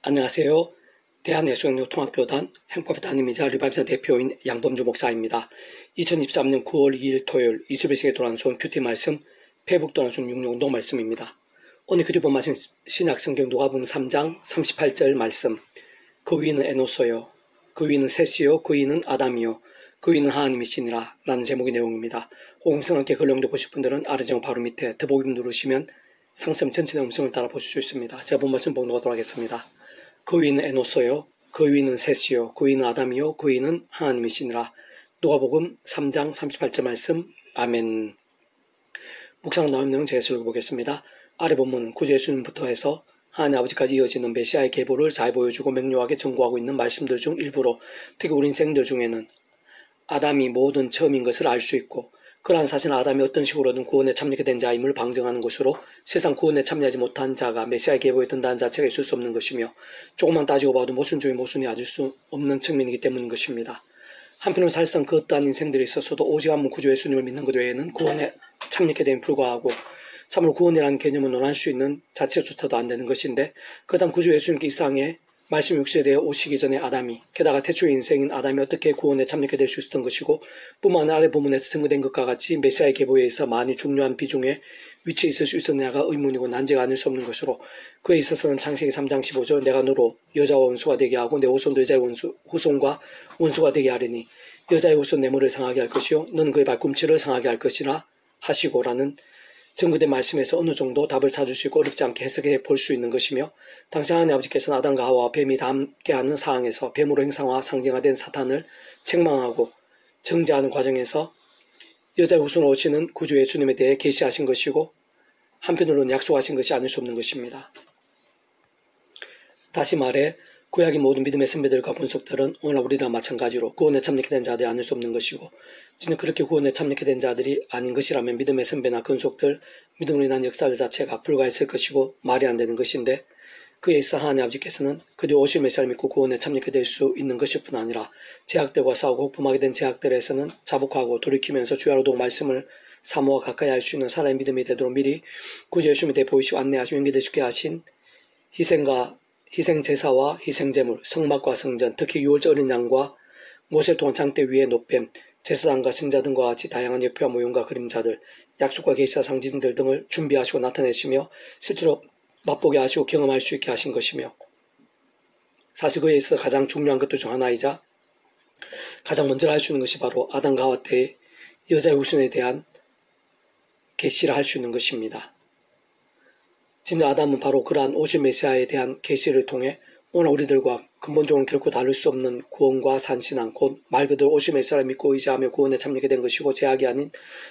안녕하세요. 대한예수교통합교단 행법의 담임이자 리바이브사 대표인 양범주 목사입니다. 2023년 9월 2일 토요일 21세기에 돌아온 큐티 말씀 페북돌아온 육룡운동 말씀입니다. 오늘 큐티 본 말씀 신약성경 누가복음 3장 38절 말씀. 그 위는 에노소요, 그 위는 셋이요, 그 위는 아담이요, 그 위는 하나님이시니라 라는 제목의 내용입니다. 호응성 함께 글 영접 보실 분들은 아래 제목 바로 밑에 더보기 누르시면 상점 전체 음성을 따라 보실 수 있습니다. 제가 본 말씀 봉독하도록 하겠습니다. 그 위는 에노소요, 그 위는 셋이요, 그 위는 아담이요, 그 위는 하나님이시니라. 누가복음 3장 38절 말씀. 아멘. 묵상 나온 내용 제가 읽어보겠습니다. 아래 본문은 구주 예수님부터 해서 하나님 아버지까지 이어지는 메시아의 계보를 잘 보여주고 명료하게 전구하고 있는 말씀들 중 일부로 특히 우리 인생들 중에는 아담이 모든 처음인 것을 알 수 있고 그러한 사실은 아담이 어떤 식으로든 구원에 참여하게 된 자임을 방증하는 것으로 세상 구원에 참여하지 못한 자가 메시아의 계보에 든다는 자체가 있을 수 없는 것이며 조금만 따지고 봐도 모순 중의 모순이 아질 수 없는 측면이기 때문인 것입니다. 한편으로 사실상 그 어떠한 인생들이 있었어도 오직 한 분 구주 예수님을 믿는 것 외에는 구원에 참여하게 됨에 불구하고 참으로 구원이라는 개념을 논할 수 있는 자체조차도 안 되는 것인데 그다음 구주 예수님께 이 세상에 말씀 육신에 대해 오시기 전에 아담이 게다가 태초의 인생인 아담이 어떻게 구원에 참여하게 될 수 있었던 것이고 뿐만 아니라 아래 부분에서 증거된 것과 같이 메시아의 계보에 있어 많이 중요한 비중에 위치해 있을 수 있었느냐가 의문이고 난제가 아닐 수 없는 것으로 그에 있어서는 창세기 3장 15절 내가 너로 여자와 원수가 되게 하고 내 후손도 여자의 후손과 원수가 되게 하리니 여자의 후손 내 머리를 상하게 할 것이요 너는 그의 발꿈치를 상하게 할 것이라 하시고라는 증거된 말씀에서 어느 정도 답을 찾을 수 있고 어렵지 않게 해석해 볼 수 있는 것이며 당시 하나님 아버지께서는 아담과 하와와 뱀이 다 함께하는 상황에서 뱀으로 행상화 상징화된 사탄을 책망하고 정죄하는 과정에서 여자의 후손으로 오시는 구주 예수님에 대해 계시하신 것이고 한편으로는 약속하신 것이 아닐 수 없는 것입니다. 다시 말해 구약의 모든 믿음의 선배들과 본속들은 오늘날 우리들과 마찬가지로 구원에 참여하게 된 자들이 아닐 수 없는 것이고 진짜 그렇게 구원에 참여하게 된 자들이 아닌 것이라면 믿음의 선배나 근속들, 믿음으로 인한 역사들 자체가 불가했을 것이고 말이 안 되는 것인데 그에 있어 하나님 아버지께서는 그들 오실 메시아를 믿고 구원에 참여하게 될 수 있는 것일 뿐 아니라 제약들과 싸우고 혹범하게 된 제약들에서는 자복하고 돌이키면서 주야로도 말씀을 사모와 가까이 할 수 있는 살아있는 믿음이 되도록 미리 구주 예수님에 대해 보이시고 안내하시고 연결되시게 하신 희생제사와 희생제물, 성막과 성전, 특히 유월절 어린 양과 모세를 통한 장대 위의 노뱀, 제사장과 신자 등과 같이 다양한 역표와 모형과 그림자들, 약속과 계시와 상징들 등을 준비하시고 나타내시며 실제로 맛보게 하시고 경험할 수 있게 하신 것이며 사실 그에 있어 가장 중요한 것들 중 하나이자 가장 먼저 할 수 있는 것이 바로 아담과 하와 때의 여자의 후손에 대한 계시를 할 수 있는 것입니다. 진짜 아담은 바로 그러한 오실 메시아에 대한 계시를 통해 오늘 우리들과 근본적으로 결코 다를 수 없는 구원과 산신앙, 곧 말 그대로 오실 메시아를 믿고 의지하며 구원에 참여하게 된 것이고 제약이 아닌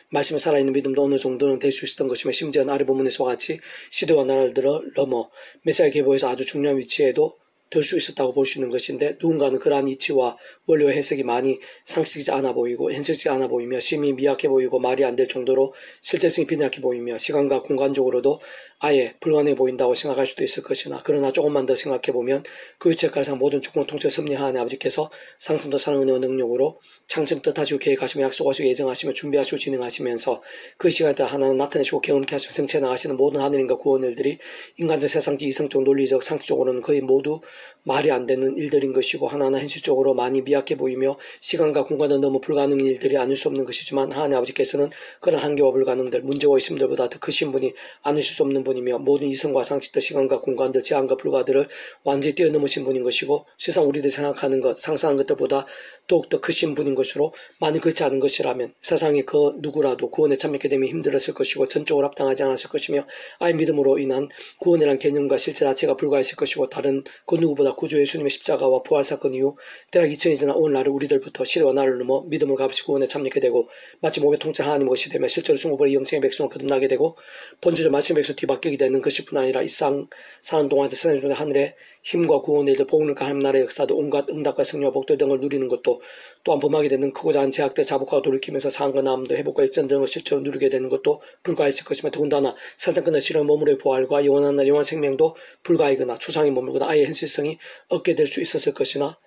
말씀에 살아있는 믿음도 어느 정도는 될 수 있었던 것이며 심지어는 아래 본문에서와 같이 시대와 나라들을 넘어 메시아의 계보에서 아주 중요한 위치에도 될 수 있었다고 볼 수 있는 것인데 누군가는 그러한 이치와 원리와 해석이 많이 상식이지 않아 보이고 현실적이지 않아 보이며 심히 미약해 보이고 말이 안 될 정도로 실제성이 빈약해 보이며 시간과 공간적으로도 아예 불가능해 보인다고 생각할 수도 있을 것이나 그러나 조금만 더 생각해보면 그 위치까지 모든 주권 통치 섭리하는 아버지께서 상승도 사랑은혜와 능력으로 창정 뜻하시고 계획하시며 약속하시고 예정하시며 준비하시고 진행하시면서 그 시간에 따라 하나는 나타내시고 경험케 하시며 성취해 나가시는 모든 하느님과 구원일들이 인간적 세상적 이성적 논리적 상식적으로는 거의 모두 말이 안 되는 일들인 것이고 하나하나 현실적으로 많이 미약해 보이며 시간과 공간은 너무 불가능한 일들이 아닐 수 없는 것이지만 하나님 아버지께서는 그런 한계와 불가능들 문제와 의심들보다 더 크신 분이 아니실 수 없는 분이며 모든 이성과 상식들 시간과 공간들 제한과 불가들을 완전히 뛰어넘으신 분인 것이고 세상 우리들이 생각하는 것 상상하는 것들보다 더욱더 크신 분인 것으로 만약 그렇지 않은 것이라면 세상에 그 누구라도 구원에 참여하게 되면 힘들었을 것이고 전적으로 합당하지 않았을 것이며 아예 믿음으로 인한 구원이라는 개념과 실제 자체가 불가했을 것이고 다른 그 누구보다 구주 예수님의 십자가와 부활사건 이후 대략 2000이 지난 오늘날의 우리들부터 시대와 나를 넘어 믿음을 값으시고 구원에 참여하게 되고 마치 몸의 통째 하나님 것이 되며 실제로 중국의 영생의 백성을 거듭나게 되고 본주적 말씀의 백성 뒤바뀌게 되는 것일 뿐 아니라 이 상 사는 동안 세상 중에 하늘의 힘과 구원의 일들 복음과 하나님 나라의 역사도 온갖 응답과 승리와 복들 등을 누리는 것도 또한 범하게 되는 크고자 한 제약들 자복하고 돌이키면서 상과 나음도 회복과 역전 등을 실제로 누리게 되는 것도 불가했을 것이며 더군다나 세상 끝날 실현 몸으로의 부활과 영원한 날 영원 생명도 불가이거나 추상이 머물거나 아예 현실성이 얻게 될 수 있었을 것이나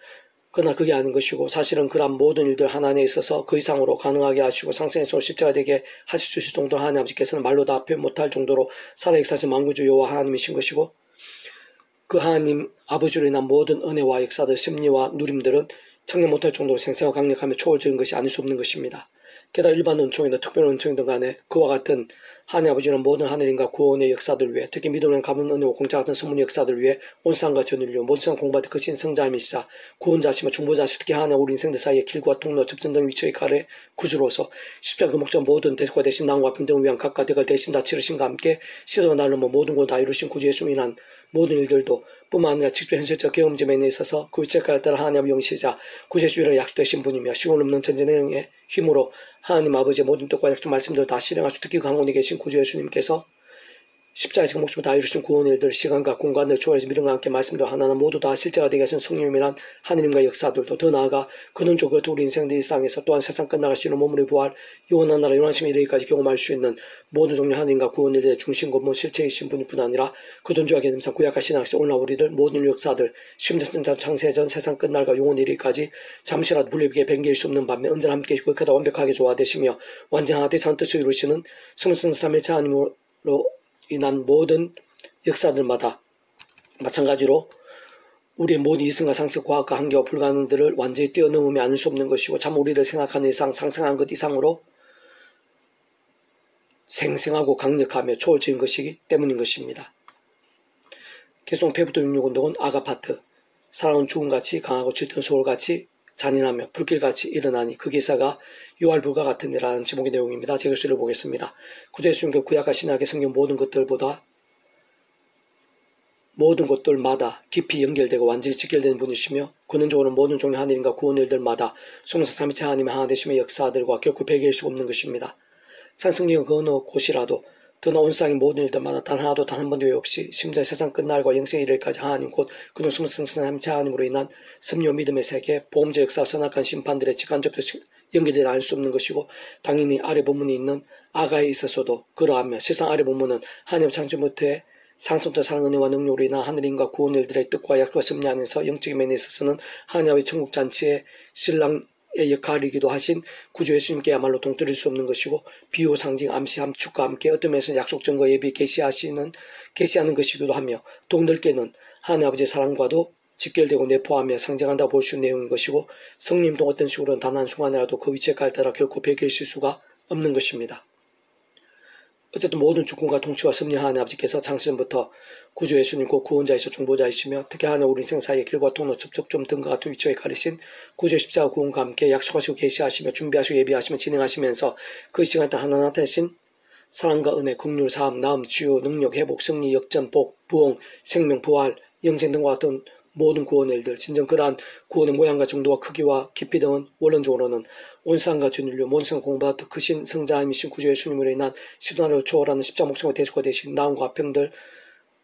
그러나 그게 아닌 것이고 사실은 그러한 모든 일들 하나님에 있어서 그 이상으로 가능하게 하시고 상생에서 실제가 되게 하실 수 있을 정도로 하나님 아버지께서는 말로 다 표현 못할 정도로 살아 역사하신 만구주 여호와 하나님이신 것이고 그 하나님 아버지로 인한 모든 은혜와 역사들, 섭리와 누림들은 청량 못할 정도로 생생하고 강력하며 초월적인 것이 아닐 수 없는 것입니다. 게다가 일반 은총이든 특별 은총이든 간에 그와 같은 하나님 아버지는 모든 하늘인과 구원의 역사들 위해, 특히 믿음의 가문 은혜와 공짜 같은 선문의 역사들 위해 온 세상과 전인류 모든 세상 공부하듯 크신 성자이시사 구원자시며 중보자시, 특히 하나 우리 인생들 사이의 길과 통로, 접전 등 위치의 칼의 구주로서 십자가 그 목적 모든 대속과 대신 나음과 평등을 위한 각각 대가를 대신 다 치르신과 함께 시도와 날로 모든 것 다 이루신 구주 예수 인한 모든 일들도 뿐만 아니라 직접 현실적 경험점에 있어서 그 위치에 따라 하나님의 영시자 구세주의를 약속되신 분이며 시온 없는 전쟁의 힘으로 하나님 아버지의 모든 뜻과 약속 말씀들을 다 실행하시고, 특히 강원에 계신 구주 예수님께서 십자가에서 목숨을 다 이루신 구원의 일들, 시간과 공간을 초월해서 믿음과 함께 말씀도 하나하나 모두 다 실제가 되게 하신 성령님이란 하느님과 역사들도, 더 나아가 근원적으로 우리 인생들 일상에서 또한 세상 끝나갈 수 있는 몸으로 부활 영원한 나라 영원하심의 이르기까지 경험할 수 있는 모든 종류 하느님과 구원의 일의 중심 근본 실체이신 분뿐 아니라 그 존재와 개념상 구약과 신약에서 오늘날 우리들 모든 역사들 심지어 창세전 세상 끝날과 영원의 이르기까지 잠시라도 분리하게 변개할 수 없는 반면 언제나 함께 계시고 그보다 완벽하게 조화되시며 완전한 대찬 뜻을 이루시는 성성 삼위일체 하나님으로 인한 모든 역사들마다 마찬가지로 우리의 모든 이승과 상식, 과학과 한계와 불가능들을 완전히 뛰어넘으며 안을 수 없는 것이고, 참 우리를 생각하는 이상 상상한 것 이상으로 생생하고 강력하며 초월적인 것이기 때문인 것입니다. 개송 페브도 66운동은 아가파트, 사랑은 죽음같이 강하고 질투는 소울같이 잔인하며 불길같이 일어나니 그 기사가 유할불과 같은데라는 제목의 내용입니다. 제가 읽어보겠습니다. 구주 예수님께 구약과 신약의 성경 모든 것들보다 모든 것들마다 깊이 연결되고 완전히 직결되는 분이시며, 근원적으로 모든 종의 하늘인과 구원의 일들마다 성삼 삼위체 하나님의 하나 되심의 역사들과 결코 배개할 수가 없는 것입니다. 산성경은 그 어느 곳이라도 더나 온 세상의 모든 일들마다 단 하나도 단 한 번도 없이 심지어 세상 끝날과 영생의 이르기까지 하나님 곧 그는 숨성성 삼위체 하나님으로 인한 섭리와 믿음의 세계, 보험적 역사, 선악한 심판들의 직간접적 연결되지 않을 수 없는 것이고, 당연히 아래 본문이 있는 아가에 있어서도 그러하며 실상 아래 본문은 하나님 창조부터의 상속된 사랑 은혜와 능력으로 인한 하늘인과 구원의 일들의 뜻과 약속과 섭리 안에서 영적인 면에 있어서는 하나님의 천국잔치의 신랑의 역할이기도 하신 구주 예수님께야말로 동떨어질 수 없는 것이고, 비유, 상징, 암시, 함축과 함께 어떤 면에서는 약속 증거 예비 계시하는 것이기도 하며, 더욱 넓게는 하나님 아버지의 사랑과도 직결되고 내포하며 상징한다고 볼 수 있는 내용인 것이고, 성령님도 어떤 식으로는 단 한순간이라도 그 위치에 갈 따라 결코 배개하실 수가 없는 것입니다. 어쨌든 모든 주권과 통치와 섭리 하나님 아버지께서 창세전부터 구주 예수님 곧 구원자이시고 중보자이시며, 특히 하나님 우리 인생 사이의 길과 통로, 접촉점 등과 같은 위치에 가리신 구주의 십자가 구원과 함께 약속하시고 계시하시며 준비하시고 예비하시며 진행하시면서 그 시간 때 하나 나타내신 사랑과 은혜, 긍휼, 사함, 나음, 치유, 능력, 회복, 승리, 역전, 복, 부흥, 생명, 부활, 영생 등과 같은 모든 구원의 일들, 진정 그러한 구원의 모양과 정도와 크기와 깊이 등은 원론적으로는 온 세상과 전 인류, 모든 세상 공부와 더 크신 성자이신 구주 예수님으로 인한 시도나를 초월하는 십자가 목숨과 대속과 되신 나음과 평들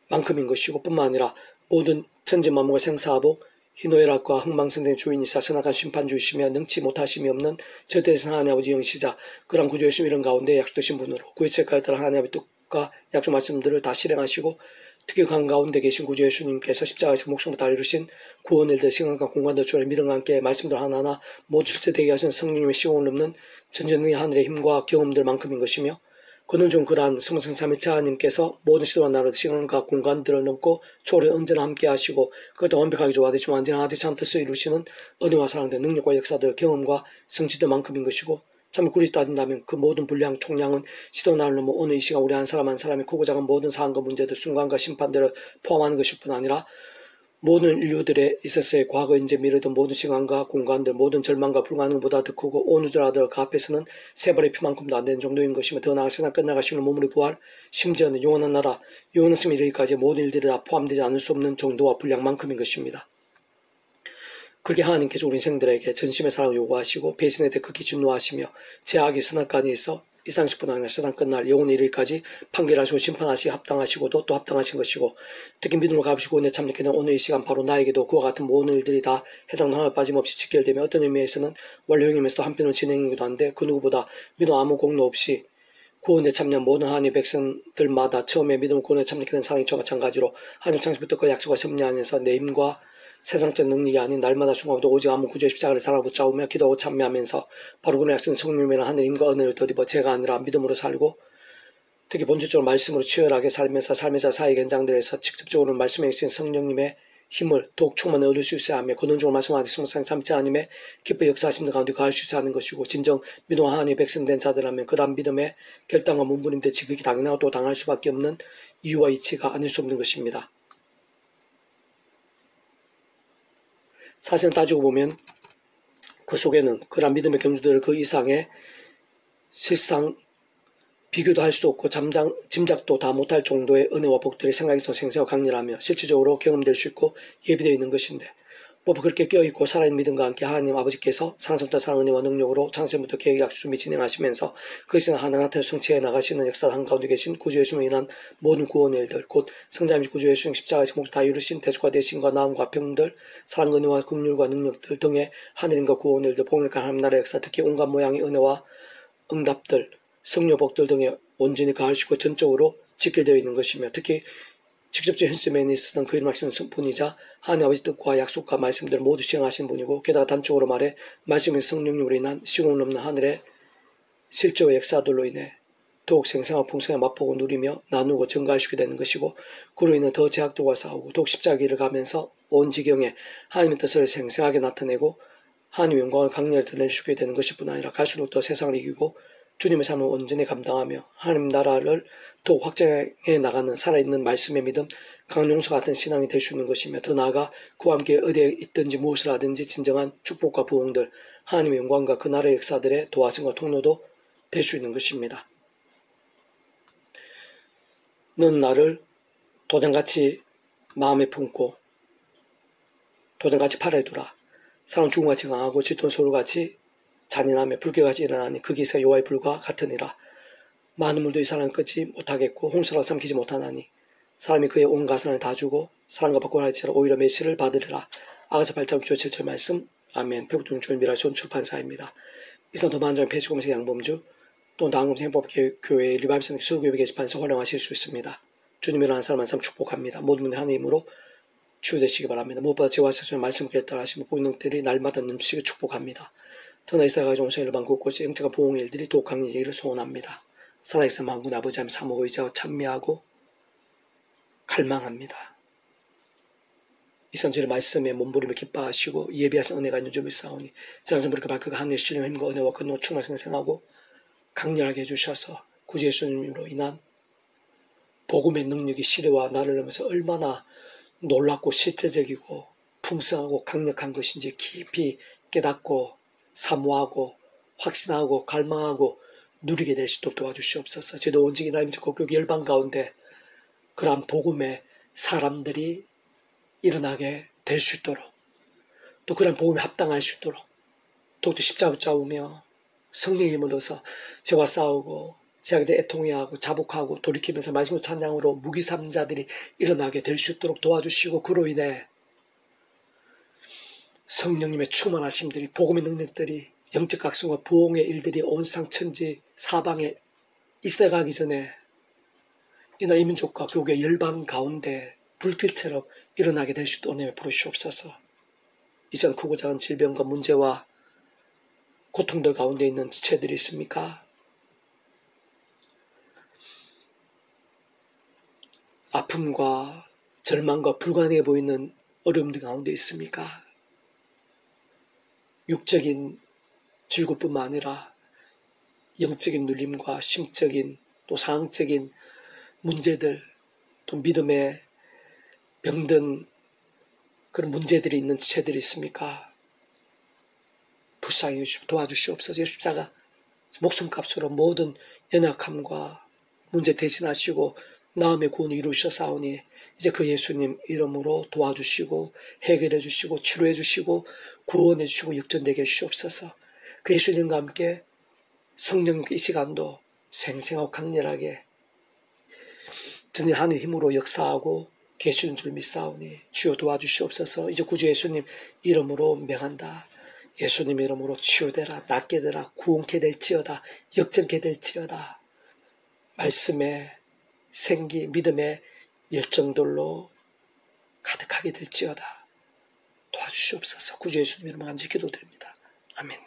만큼인 것이고, 뿐만 아니라 모든 천지 만물과 생사하복, 희노애락과 흥망성쇠의 주인이사 선악한 심판주이시며 능치 못하심이 없는 절대신 하나님 아버지 영시자, 그런 구주 예수님 이런 가운데 약속되신 분으로 구의책까지 따라 하나님 아버지 뜻과 약속 말씀들을 다 실행하시고, 특히 강 가운데 계신 구주 예수님께서 십자가에서 목숨을 다 이루신 구원을 더 시간과 공간도 초월해 믿음과 함께 말씀들 하나하나 모두 실체되게 하신 성령님의 시공을 넘는 전전능의 하늘의 힘과 경험들만큼인 것이며, 그는 좀 그러한 성성 삼위체 하나님께서 모든 시도와 나라도 시간과 공간들을 넘고 초월해 언제나 함께 하시고 그것도 완벽하게 조화되시고 완전한 하나되찬 뜻을 이루시는 은혜와 사랑들, 능력과 역사들, 경험과 성취들만큼인 것이고, 참 굳이 따진다면 그 모든 분량 총량은 시도 나를 넘어 오늘 이 시간 우리 한 사람 한 사람의 크고 작은 모든 사안과 문제들, 순간과 심판들을 포함하는 것일 뿐 아니라 모든 인류들에 있어서의 과거, 현재, 미래 등 모든 시간과 공간들, 모든 절망과 불가능보다 더 크고 온 우주라들 그 앞에서는 세 발의 피만큼도 안 되는 정도인 것이며, 더 나아가 세상 끝나가시는 몸으로 부활, 심지어는 영원한 나라, 영원한 삶에 이르기까지 모든 일들이 다 포함되지 않을 수 없는 정도와 분량만큼인 것입니다. 그게 하나님께서 우리 인생들에게 전심의 사랑을 요구하시고 배신에 대해 극히 진노하시며 제약이 선악간에 있어 이상식뿐 아니라 세상 끝날 영원의 이르기까지 판결하시고 심판하시 합당하시고도 또 합당하신 것이고, 특히 믿음으로 갚으시고 은혜 참여하게 된 오늘 이 시간 바로 나에게도 그와 같은 모든 일들이 다 해당 하나 빠짐없이 직결되며 어떤 의미에서는 완료형이면서도 한편으로 진행이기도 한데, 그 누구보다 믿음 아무 공로 없이 구원에 참여한 모든 하나님의 백성들마다 처음에 믿음 구원에 참여하게 된 사랑이 저와 마찬가지로 하나님 창세부터 그 약속과 섭리 안에서 내 힘과 세상적 능력이 아닌 날마다 중간도 오직 아무 구주의 십자가를 사랑하고 붙잡으며 기도하고 참여하면서 바로 그의 약속인 성령이라는 하늘 힘과 은혜를 덧입어 제가 아니라 믿음으로 살고 특히 본질적으로 말씀으로 치열하게 살면서 삶의 사회 현장들에서 직접적으로 말씀에 있으신 성령님의 힘을 더욱 충만히 얻을 수 있어야 하며 근원적으로 말씀하신 성상 삼지 않음에 기뻐 역사하시는 가운데 가할 수 있어야 하는 것이고 진정 믿음 하나님의 백성된 자들라면 그러한 믿음의 결단과 몸부림대 지극히 당연하고 또 당할 수밖에 없는 이유와 이치가 아닐 수 없는 것입니다. 사실은 따지고 보면 그 속에는 그러한 믿음의 경주들을 그 이상의 실상 비교도 할 수 없고 짐작도 다 못할 정도의 은혜와 복들이 생각에서 생생하고 강렬하며 실질적으로 경험될 수 있고 예비되어 있는 것인데 뭐 그렇게 깨어있고 살아있는 믿음과 함께 하나님 아버지께서 상상부터 사랑 은혜와 능력으로 창세부터 계획 약속 준비 진행하시면서 그것을 하나하나 성취해 나가시는 역사 한가운데 계신 구주 예수님으로 인한 모든 구원의 일들 곧 성자님 구주 예수님 십자가에서 목다 이루신 대속과 대신과 나음과 병들 사랑 은혜와 긍휼과 능력들 등의 하늘인과 구원의 일들 복락한 하나님 나라의 역사 특히 온갖 모양의 은혜와 응답들 성료복들 등에 온전히 가하시고 전적으로 직결되어 있는 것이며 특히 직접적인 헬스맨이 쓰던 그 말씀은 분이자 하나님 아버지 뜻과 약속과 말씀들을 모두 시행하신 분이고 게다가 단적으로 말해 말씀의 성령님으로 인한 시공을 넘는 하늘의 실제와 역사들로 인해 더욱 생생하고 풍성하게 맛보고 누리며 나누고 증가하시게 되는 것이고 그로 인해 더 제약들과 싸우고 더욱 십자가를 가면서 온 지경에 하나님의 뜻을 생생하게 나타내고 하나님의 영광을 강렬히 드러내주게 되는 것일 뿐 아니라 갈수록 더 세상을 이기고 주님의 삶을 온전히 감당하며 하나님 나라를 더욱 확장해 나가는 살아있는 말씀의 믿음, 강한 용서 같은 신앙이 될 수 있는 것이며 더 나아가 그와 함께 어디에 있든지 무엇을 하든지 진정한 축복과 부흥들, 하나님의 영광과 그 나라의 역사들의 도화선과 통로도 될 수 있는 것입니다. 너는 나를 도장같이 마음에 품고 도장같이 팔아에 두라. 사람 죽음같이 강하고 짙은 소울같이 잔인하며 불길같이 일어나니 그 기세가 여호와의 불과 같으니라. 많은 물도 이 사람을 끄지 못하겠고 홍수라 삼키지 못하나니 사람이 그의 온 가산을 다 주고 사람과 바꾸라 할지라 오히려 메시를 받으리라. 아가서 8장 9절 7절 말씀. 아멘. 페북중 주인비라시온 출판사입니다. 이상 더 많은 점의 폐지공식 양범주 또 나은검사 행법교회 리바이브센터 설교회 게시판에서 활용하실 수 있습니다. 주님이라는 사람 한 사람 축복합니다. 모든 분들 하나님의 힘으로 치유되시기 바랍니다. 무엇보다 제와 세상의 말씀을 깨달으시고 보이는들이 날마다 넘치게 축복합니다. 터나 이스라엘 가정 온상 일반 곳곳에 영적인 보응의 일들이 더욱 강해지기를 소원합니다. 살아계신 만군 아버지 하나님 사모고 의지하고 찬미하고 갈망합니다. 이 선지의 말씀에 몸부림을 기뻐하시고 예비하신 은혜가 있는 줄 믿사오니 지상선 그렇게 밝고 하늘의 신령의 힘과 은혜와 근원 충만히 생생하고 강렬하게 해주셔서 구주 예수님으로 인한 복음의 능력이 시대와 나를 넘어서 얼마나 놀랍고 실제적이고 풍성하고 강력한 것인지 깊이 깨닫고 사모하고 확신하고 갈망하고 누리게 될 수 있도록 도와주시옵소서. 저도 온전히 하나님의国교회 열방 가운데 그러한 복음의 사람들이 일어나게 될 수 있도록 또 그러한 복음에 합당할 수 있도록 더욱더 십자가 붙잡으며 성령의 힘을 얻어서 죄와 싸우고 죄악에 대해 애통해하고 자복하고 돌이키면서 말씀의 찬양으로 무기삼자들이 일어나게 될 수 있도록 도와주시고 그로 인해 성령님의 충만하심들이 복음의 능력들이 영적 각성과 부흥의 일들이 온 세상 천지 사방에 있어가기 전에 이나 이 민족과 교회 열방 가운데 불길처럼 일어나게 될 수 있도록 은혜 부르시옵소서. 이전 크고 작은 질병과 문제와 고통들 가운데 있는 지체들이 있습니까? 아픔과 절망과 불가능해 보이는 어려움들 가운데 있습니까? 육적인 즐거움뿐만 아니라 영적인 눌림과 심적인 또 상황적인 문제들 또 믿음에 병든 그런 문제들이 있는 지체들이 있습니까? 불쌍히 도와주시옵소서. 예수자가 목숨값으로 모든 연약함과 문제 대신하시고 나음의 구원을 이루셨사오니 이제 그 예수님 이름으로 도와주시고 해결해 주시고 치료해 주시고 구원해 주시고 역전되게 해주시옵소서. 그 예수님과 함께 성령님께 이 시간도 생생하고 강렬하게 전혀 하늘 힘으로 역사하고 계시는 줄 믿사오니 주여 도와주시옵소서. 이제 구주 예수님 이름으로 명한다. 예수님 이름으로 치유되라, 낫게 되라, 구원케 될지어다, 역전케 될지어다. 말씀의 생기, 믿음의 열정들로 가득하게 될지어다. 도와주시옵소서. 구주 예수님 이름으로 간절히 기도드립니다. 아멘.